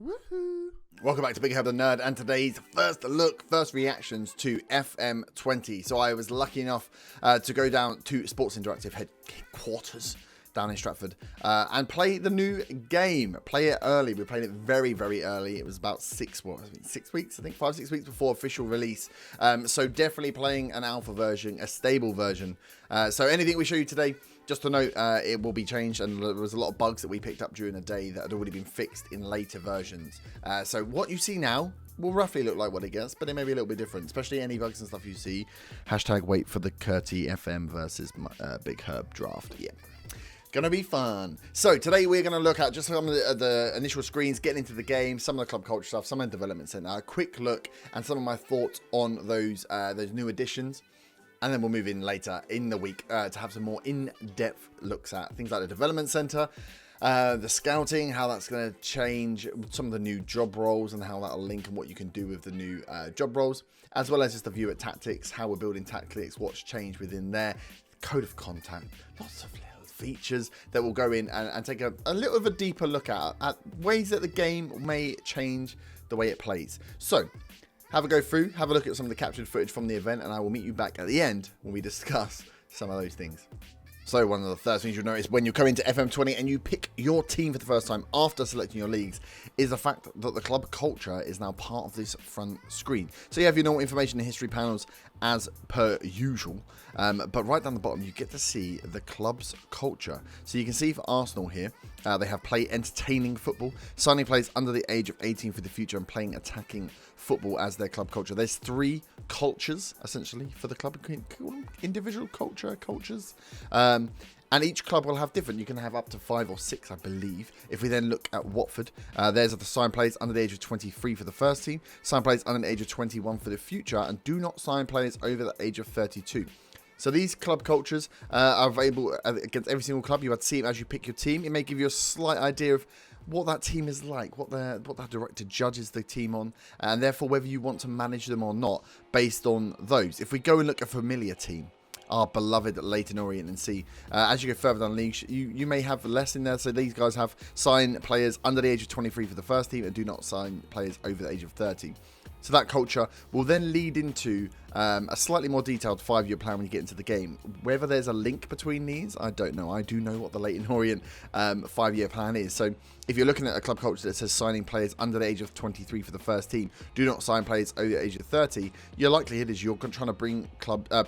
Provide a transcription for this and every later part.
Woohoo! Welcome back to Big Herb the Nerd, and today's first reactions to FM20. So I was lucky enough to go down to Sports Interactive headquarters down in Stratford and play the new game. Play it early. We played it very, very early. It was about 6 weeks, I think 5-6 weeks before official release. So definitely playing an alpha version, a stable version. So anything we show you today, just to note, it will be changed, and there was a lot of bugs that we picked up during the day that had already been fixed in later versions. So what you see now will roughly look like what it gets, but it may be a little bit different, especially any bugs and stuff you see. Hashtag wait for the Curti FM versus Big Herb draft. Yeah. Gonna be fun. So today we're gonna look at just some of the initial screens, getting into the game, some of the club culture stuff, some of the development center, a quick look, and some of my thoughts on those new additions. And then we'll move in later in the week to have some more in-depth looks at things like the development center, the scouting, how that's going to change some of the new job roles and how that'll link and what you can do with the new job roles, as well as just a view at tactics, how we're building tactics, what's changed within there, code of contact, lots of little features that will go in and take a little of a deeper look at ways that the game may change the way it plays. So have a go through, have a look at some of the captured footage from the event, and I will meet you back at the end when we discuss some of those things. So one of the first things you'll notice when you come into FM20 and you pick your team for the first time after selecting your leagues is the fact that the club culture is now part of this front screen. So you have your normal information and history panels as per usual, but right down the bottom you get to see the club's culture. So you can see for Arsenal here, they have play entertaining football, signing players under the age of 18 for the future, and playing attacking football as their club culture. There's 3 cultures essentially for the club, individual cultures. And each club will have different. You can have up to 5 or 6, I believe. If we then look at Watford, there's the sign players under the age of 23 for the first team, sign players under the age of 21 for the future, and do not sign players over the age of 32. So these club cultures are available against every single club. You have to see it as you pick your team. It may give you a slight idea of what that team is like, what that director judges the team on, and therefore whether you want to manage them or not based on those. If we go and look at a familiar team, our beloved Leyton Orient, and see as you go further down the league, you may have less in there. So these guys have signed players under the age of 23 for the first team and do not sign players over the age of 30. So that culture will then lead into a slightly more detailed 5-year plan when you get into the game. Whether there's a link between these, I don't know. I do know what the Leyton Orient 5-year plan is. So if you're looking at a club culture that says signing players under the age of 23 for the first team, do not sign players over the age of 30, your likelihood is you're trying to bring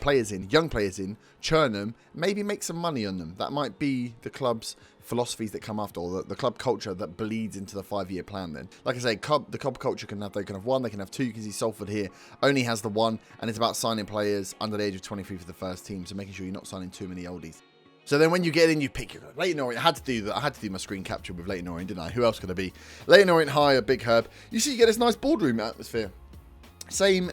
players in, young players in, churn them, maybe make some money on them. That might be the club's philosophies that come after, or the club culture that bleeds into the 5-year plan then. Like I say, the club culture can have, they can have 1, they can have 2. You can see Salford here only has the 1, and it's about signing players under the age of 23 for the first team, so making sure you're not signing too many oldies. So then when you get in, you pick your Leyton Orient. I had to do that. I had to do my screen capture with Leyton Orient, didn't I? Who else could it be? Leyton Orient hire Big Herb. You see, you get this nice boardroom atmosphere. Same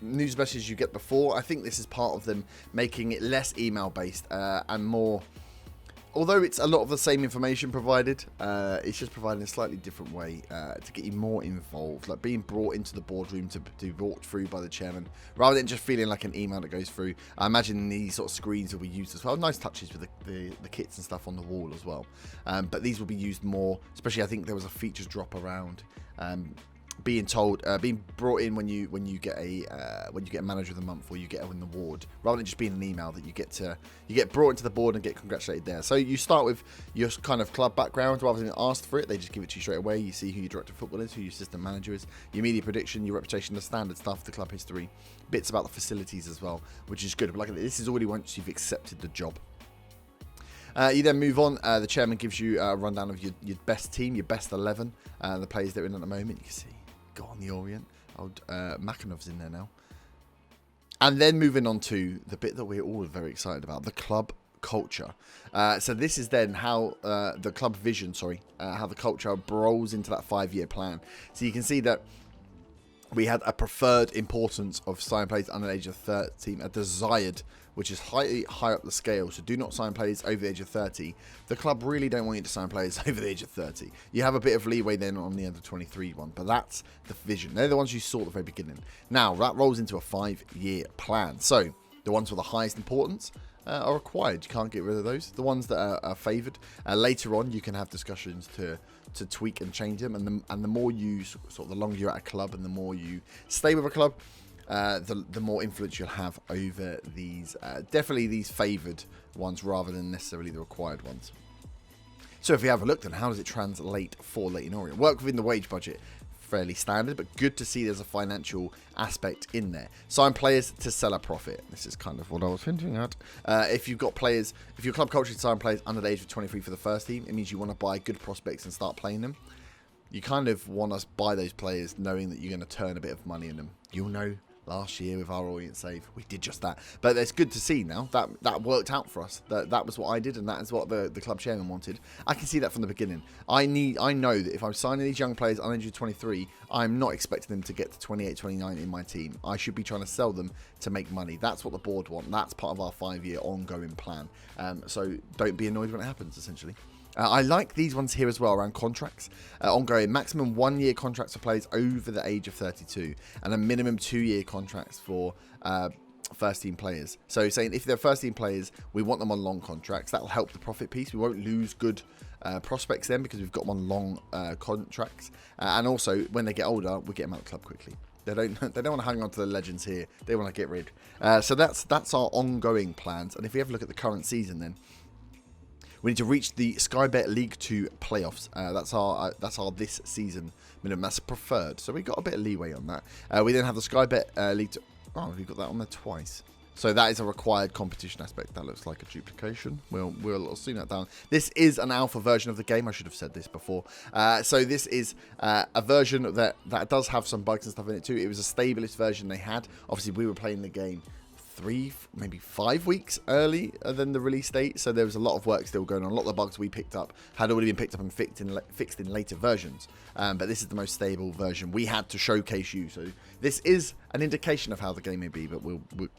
news messages you get before. I think this is part of them making it less email based and more. Although it's a lot of the same information provided, it's just providing a slightly different way to get you more involved, like being brought into the boardroom to be walked through by the chairman, rather than just feeling like an email that goes through. I imagine these sort of screens will be used as well. Nice touches with the kits and stuff on the wall as well. But these will be used more, especially I think there was a features drop around. Being told, being brought in when you get a manager of the month, or you get an award, rather than just being an email that you get brought into the board and get congratulated there. So you start with your kind of club background rather than asked for it. They just give it to you straight away. You see who your director of football is, who your assistant manager is, your media prediction, your reputation, the standard stuff, the club history, bits about the facilities as well, which is good. But like this is already once you've accepted the job. You then move on. The chairman gives you a rundown of your best team, your best 11, the players that are in at the moment. You can see. Go on the Orient. Old Makanov's in there now. And then moving on to the bit that we're all very excited about, the club culture. So this is then how the club vision, how the culture rolls into that 5-year plan. So you can see that we had a preferred importance of signing players under the age of 13, a desired, which is high up the scale. So do not sign players over the age of 30. The club really don't want you to sign players over the age of 30. You have a bit of leeway then on the under 23 one, but that's the vision. They're the ones you saw at the very beginning. Now that rolls into a 5-year plan. So the ones with the highest importance are required. You can't get rid of those. The ones that are favoured, later on you can have discussions to tweak and change them. And the more you the longer you're at a club and the more you stay with a club, the more influence you'll have over these, definitely these favoured ones rather than necessarily the required ones. So if we have a look, then how does it translate for Leyton Orient? Work within the wage budget. Fairly standard, but good to see there's a financial aspect in there. Sign players to sell a profit. This is kind of what I was hinting at. If you've got players, if your club culture sign players under the age of 23 for the first team, it means you want to buy good prospects and start playing them. You kind of want to buy those players knowing that you're going to turn a bit of money in them. You'll know last year with our Orient save, we did just that. But it's good to see now that worked out for us. That was what I did, and that is what the club chairman wanted. I can see that from the beginning. I know that if I'm signing these young players under 23, I'm not expecting them to get to 28, 29 in my team. I should be trying to sell them to make money. That's what the board want. That's part of our 5-year ongoing plan. So don't be annoyed when it happens, essentially. I like these ones here as well around contracts. Ongoing maximum 1-year contracts for players over the age of 32 and a minimum 2-year contracts for first team players. So saying if they're first team players, we want them on long contracts. That'll help the profit piece. We won't lose good prospects then because we've got them on long contracts. And also when they get older, we get them out of the club quickly. They don't want to hang on to the legends here. They want to get rid. So that's our ongoing plans. And if we have a look at the current season then, we need to reach the Sky Bet League 2 playoffs. That's our this season minimum. That's preferred. So we got a bit of leeway on that. We then have the Sky Bet League 2. Oh, we've got that on there twice. So that is a required competition aspect. That looks like a duplication. We'll see that down. This is an alpha version of the game. I should have said this before. So this is a version that does have some bugs and stuff in it too. It was a stablest version they had. Obviously, we were playing the game 3, maybe 5 weeks earlier than the release date, so there was a lot of work still going on. A lot of the bugs we picked up had already been picked up and fixed in later versions, but this is the most stable version. We had to showcase you, so this is an indication of how the game may be, but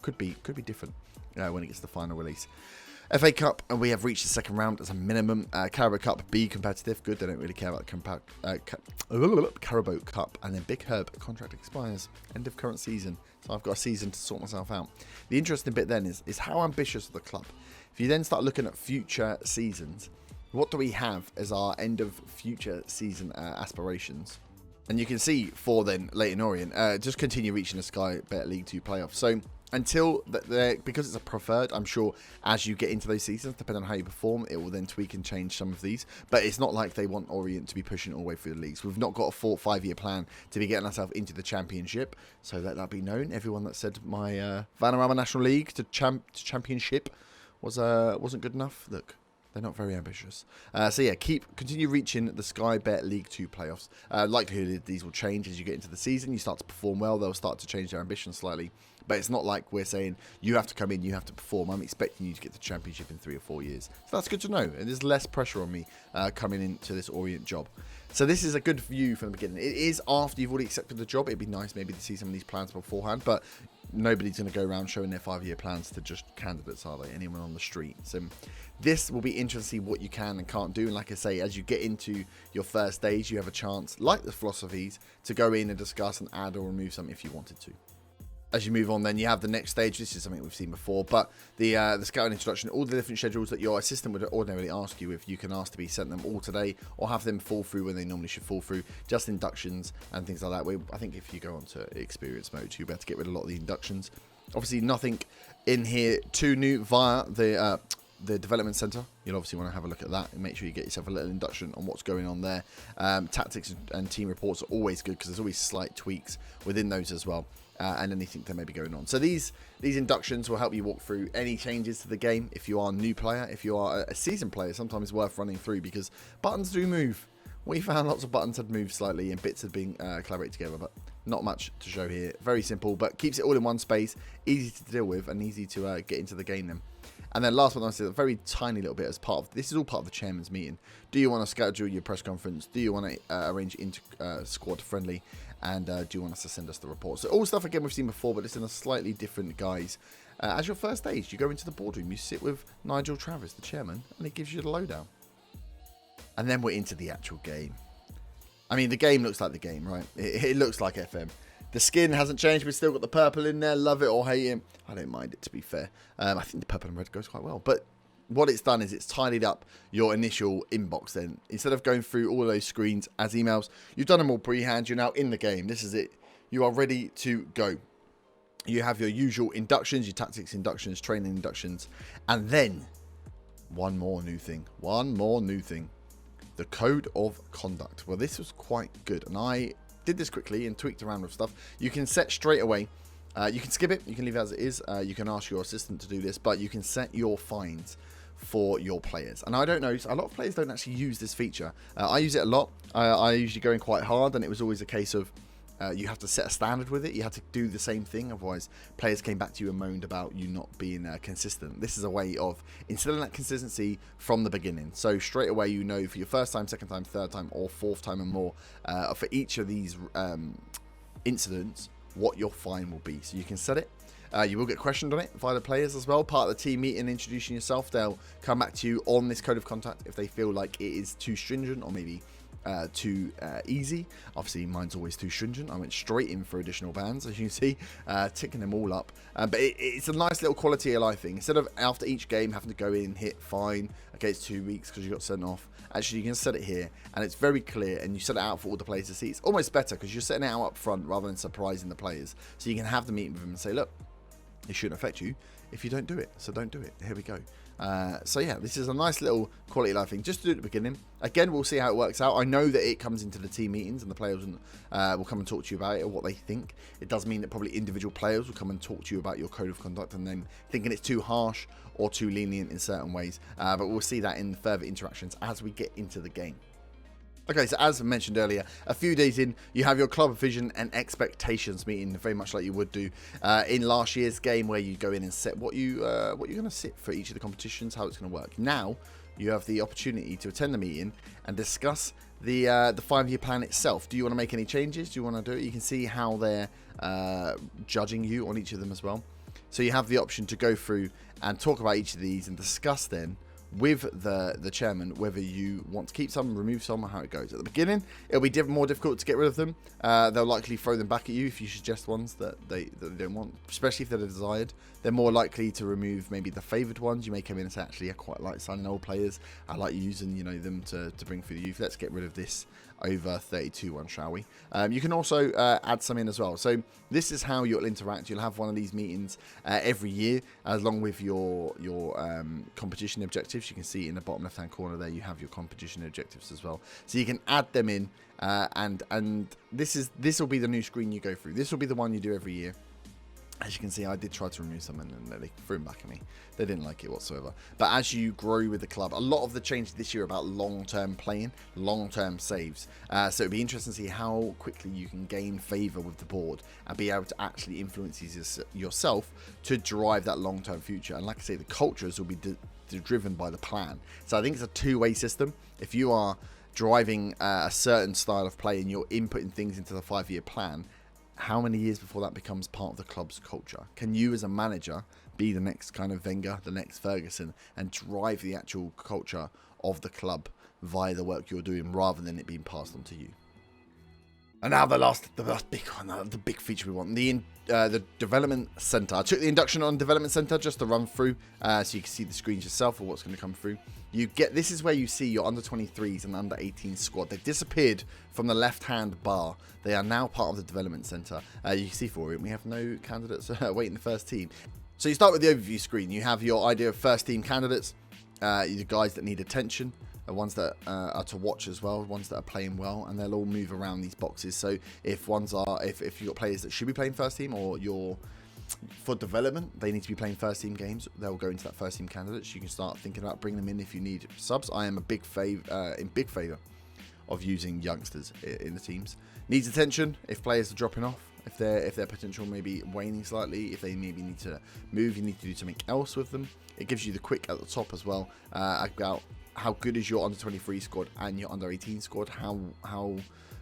could be different when it gets to the final release. FA Cup, and we have reached the second round as a minimum. Carabao Cup, be competitive. Good, they don't really care about Carabao Cup. And then Big Herb, contract expires. End of current season. So I've got a season to sort myself out. The interesting bit then is how ambitious are the club? If you then start looking at future seasons, what do we have as our end of future season aspirations? And you can see for then Leyton Orient, just continue reaching the Sky Bet League 2 playoffs. So until because it's a preferred, I'm sure as you get into those seasons, depending on how you perform, it will then tweak and change some of these. But it's not like they want Orient to be pushing all the way through the leagues. We've not got a 4-5-year plan to be getting ourselves into the championship. So let that be known. Everyone that said my Vanarama National League to championship wasn't good enough. Look, they're not very ambitious. So yeah, continue reaching the Sky Bet League 2 playoffs. Likelihood these will change as you get into the season. You start to perform well, they'll start to change their ambition slightly. But it's not like we're saying you have to come in, you have to perform. I'm expecting you to get the championship in 3 or 4 years. So that's good to know. And there's less pressure on me coming into this Orient job. So this is a good view from the beginning. It is after you've already accepted the job. It'd be nice maybe to see some of these plans beforehand. But nobody's going to go around showing their 5-year plans to just candidates, are they? Anyone on the street. So this will be interesting to see what you can and can't do. And like I say, as you get into your first stage, you have a chance, like the philosophies, to go in and discuss and add or remove something if you wanted to. As you move on, then you have the next stage. This is something we've seen before, but the scouting introduction, all the different schedules that your assistant would ordinarily ask you if you can ask to be sent them all today, or have them fall through when they normally should fall through. Just inductions and things like that. I think if you go onto experience mode, you'll be able to get rid of a lot of the inductions. Obviously, nothing in here too new via the development center. You'll obviously want to have a look at that and make sure you get yourself a little induction on what's going on there. Tactics and team reports are always good because there's always slight tweaks within those as well. And anything that may be going on. So these inductions will help you walk through any changes to the game. If you are a new player, if you are a seasoned player, sometimes it's worth running through because buttons do move. We found lots of buttons had moved slightly and bits had been collaborated together, but not much to show here. Very simple, but keeps it all in one space, easy to deal with and easy to get into the game then. And then last but not least, a very tiny little bit as part of, this is all part of the chairman's meeting. Do you want to schedule your press conference? Do you want to arrange squad friendly? And do you want us to send us the report? So all stuff, again, we've seen before, but it's in a slightly different guise. As your first stage, you go into the boardroom, you sit with Nigel Travis, the chairman, and he gives you the lowdown. And then we're into the actual game. I mean, the game looks like the game, right? It looks like FM. The skin hasn't changed. We've still got the purple in there. Love it or hate it. I don't mind it, to be fair. I think the purple and red goes quite well. But what it's done is it's tidied up your initial inbox then. Instead of going through all of those screens as emails, you've done them all pre-hand. You're now in the game. This is it. You are ready to go. You have your usual inductions, your tactics inductions, training inductions. And then one more new thing. The code of conduct. Well, this was quite good. And I did this quickly and tweaked around with stuff. You can set straight away. You can skip it. You can leave it as it is. You can ask your assistant to do this, but you can set your fines for your players. And I don't know, a lot of players don't actually use this feature. I use it a lot. I usually go in quite hard, and it was always a case of you have to set a standard with it. You have to do the same thing. Otherwise, players came back to you and moaned about you not being consistent. This is a way of instilling that consistency from the beginning. So straight away, you know for your first time, second time, third time, or fourth time and more, for each of these incidents, what your fine will be. So you can set it. You will get questioned on it by the players as well. Part of the team meeting, introducing yourself, they'll come back to you on this code of conduct if they feel like it is too stringent or maybe too easy. Obviously, mine's always too stringent. I went straight in for additional bans, as you can see, ticking them all up. But it's a nice little quality of life thing. Instead of after each game having to go in, hit fine, okay, it's 2 weeks because you got sent off. Actually, you can set it here, and it's very clear, and you set it out for all the players to see. It's almost better because you're setting it out up front rather than surprising the players. So you can have the meeting with them and say, look, it shouldn't affect you if you don't do it, so don't do it. Here we go. So yeah, this is a nice little quality of life thing just to do at the beginning. Again, we'll see how it works out. I know that it comes into the team meetings and the players will come and talk to you about it or what they think. It does mean that probably individual players will come and talk to you about your code of conduct and then thinking it's too harsh or too lenient in certain ways. But we'll see that in further interactions as we get into the game. Okay, so as I mentioned earlier, a few days in, you have your club vision and expectations meeting, very much like you would do in last year's game, where you go in and set what you're going to sit for each of the competitions, how it's going to work. Now, you have the opportunity to attend the meeting and discuss the 5-year plan itself. Do you want to make any changes? Do you want to do it? You can see how they're judging you on each of them as well. So you have the option to go through and talk about each of these and discuss then with the chairman whether you want to keep some, remove some, or how it goes. At the beginning, it'll be more difficult to get rid of them. They'll likely throw them back at you if you suggest ones that they don't want, especially if they're desired. They're more likely to remove maybe the favoured ones. You may come in and say, actually, I quite like signing old players. I like using them to bring through the youth. Let's get rid of this over 32 one, shall we? You can also add some in as well. So this is how you'll interact. You'll have one of these meetings every year, along with your competition objectives. You can see in the bottom left hand corner there, you have your competition objectives as well. So you can add them in, and this will be the new screen you go through. This will be the one you do every year. As you can see, I did try to remove some and they threw them back at me. They didn't like it whatsoever. But as you grow with the club, a lot of the changes this year are about long-term playing, long-term saves. So it'll be interesting to see how quickly you can gain favour with the board and be able to actually influence these yourself to drive that long-term future. And like I say, the cultures will be driven by the plan. So I think it's a two-way system. If you are driving a certain style of play and you're inputting things into the 5-year plan, how many years before that becomes part of the club's culture? Can you as a manager be the next kind of Wenger, the next Ferguson, and drive the actual culture of the club via the work you're doing rather than it being passed on to you? And now the last big one, the big feature we want, the development center. I took the induction on development center just to run through, so you can see the screens yourself or what's going to come through. This is where you see your under 23s and under 18 squad. They've disappeared from the left-hand bar. They are now part of the development center. You can see for it, we have no candidates waiting the first team. So you start with the overview screen. You have your idea of first team candidates, the guys that need attention, the ones that are to watch as well, ones that are playing well, and they'll all move around these boxes. So if you've got players that should be playing first team or you're for development, they need to be playing first team games, they'll go into that first team candidates. You can start thinking about bringing them in if you need subs. I am a big favour of using youngsters in the teams. Needs attention if players are dropping off, if their potential may be waning slightly, if they maybe need to move, you need to do something else with them. It gives you the quick at the top as well about how good is your under 23 squad and your under 18 squad, how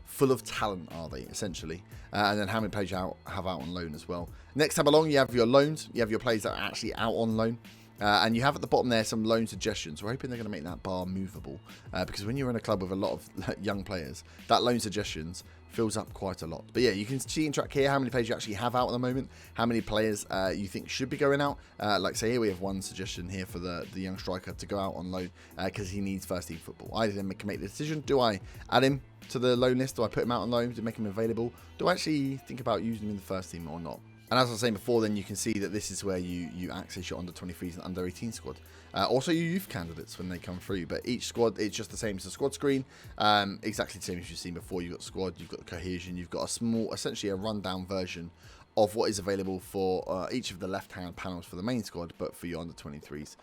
full of talent are they, essentially, and then how many players you have out on loan as well. Next tab along, you have your loans. You have your players that are actually out on loan. And you have at the bottom there some loan suggestions. We're hoping they're going to make that bar movable, because when you're in a club with a lot of young players, that loan suggestions fills up quite a lot. But yeah, you can see and track here how many players you actually have out at the moment, how many players you think should be going out. Like say here we have one suggestion here for the young striker to go out on loan because he needs first team football. I then can make the decision: do I add him to the loan list? Do I put him out on loan to make him available? Do I actually think about using him in the first team or not? And as I was saying before, then you can see that this is where you access your under 23s and under 18 squad. Also your youth candidates when they come through. But each squad, it's just the same as the squad screen. Exactly the same as you've seen before. You've got squad, you've got the cohesion, you've got a small, essentially a rundown version of what is available for each of the left-hand panels for the main squad. But for your under 23s,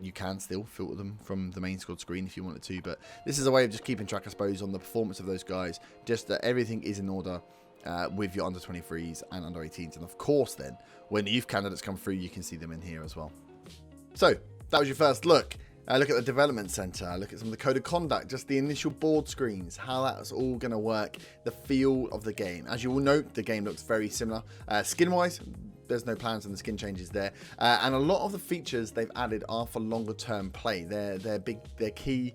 you can still filter them from the main squad screen if you wanted to. But this is a way of just keeping track, I suppose, on the performance of those guys. Just that everything is in order. With your under 23s and under 18s, and of course then when the youth candidates come through you can see them in here as well. So that was your first look. Look at the development center, look at some of the code of conduct, just the initial board screens, how that's all going to work, the feel of the game. As you all know, the game looks very similar skin wise. There's no plans on the skin changes there, and a lot of the features they've added are for longer term play. They're key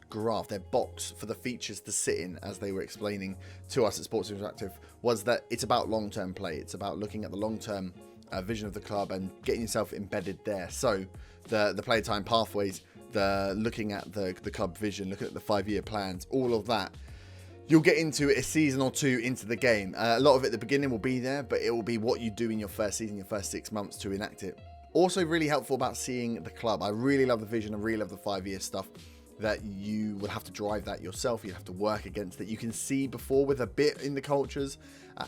graph, their box for the features to sit in, as they were explaining to us at Sports Interactive, was that it's about long-term play. It's about looking at the long-term vision of the club and getting yourself embedded there. So the playtime pathways, the looking at the club vision, looking at the 5-year plans, all of that, you'll get into a season or two into the game. A lot of it at the beginning will be there, but it will be what you do in your first season, your first 6 months to enact it. Also really helpful about seeing the club. I really love the vision, I really love the 5-year stuff, that you will have to drive that yourself. You have to work against it. You can see before with a bit in the cultures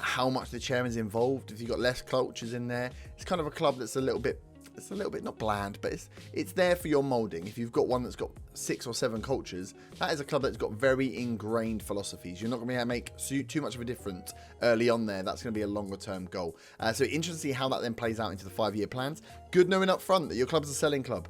how much the chairman's involved. If you've got less cultures in there, it's kind of a club that's a little bit not bland, but it's there for your molding. If you've got one that's got 6 or 7 cultures, that is a club that's got very ingrained philosophies. You're not going to be able to make too much of a difference early on there. That's going to be a longer term goal. So interesting to see how that then plays out into the 5-year plans. Good knowing up front that your club's a selling club.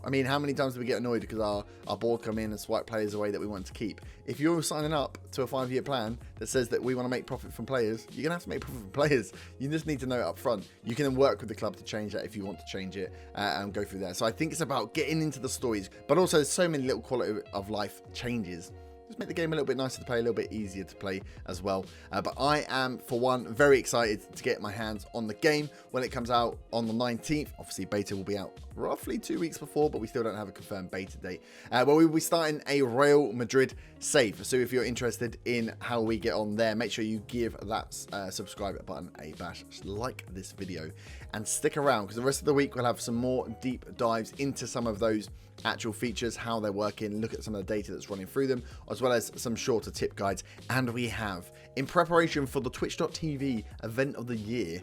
I mean, how many times do we get annoyed because our board come in and swipe players away that we want to keep? If you're signing up to a 5-year plan that says that we want to make profit from players, you're going to have to make profit from players. You just need to know it up front. You can then work with the club to change that if you want to change it and go through there. So I think it's about getting into the stories, but also there's so many little quality of life changes. Just make the game a little bit nicer to play, a little bit easier to play as well. But I am, for one, very excited to get my hands on the game when it comes out on the 19th. Obviously, beta will be out roughly 2 weeks before, but we still don't have a confirmed beta date. Where we will be starting a Real Madrid save. So if you're interested in how we get on there, make sure you give that subscribe button a bash, like this video, and stick around because the rest of the week we'll have some more deep dives into some of those actual features, how they're working, look at some of the data that's running through them, as well as some shorter tip guides. And we have, in preparation for the Twitch.tv event of the year,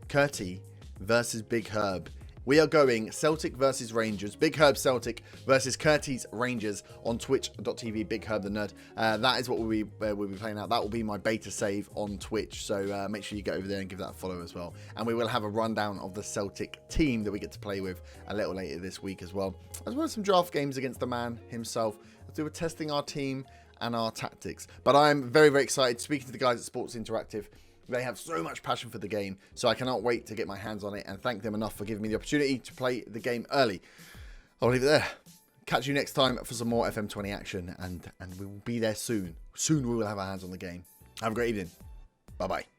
Curti versus Big Herb. We are going Celtic versus Rangers. Big Herb Celtic versus Curtis Rangers on Twitch.tv. Big Herb the Nerd. That is what we'll be playing out. That will be my beta save on Twitch. So make sure you get over there and give that a follow as well. And we will have a rundown of the Celtic team that we get to play with a little later this week as well as some draft games against the man himself. As we were testing our team and our tactics. But I'm very, very excited speaking to the guys at Sports Interactive. They have so much passion for the game, so I cannot wait to get my hands on it and thank them enough for giving me the opportunity to play the game early. I'll leave it there. Catch you next time for some more FM20 action, and we will be there soon. Soon we will have our hands on the game. Have a great evening. Bye-bye.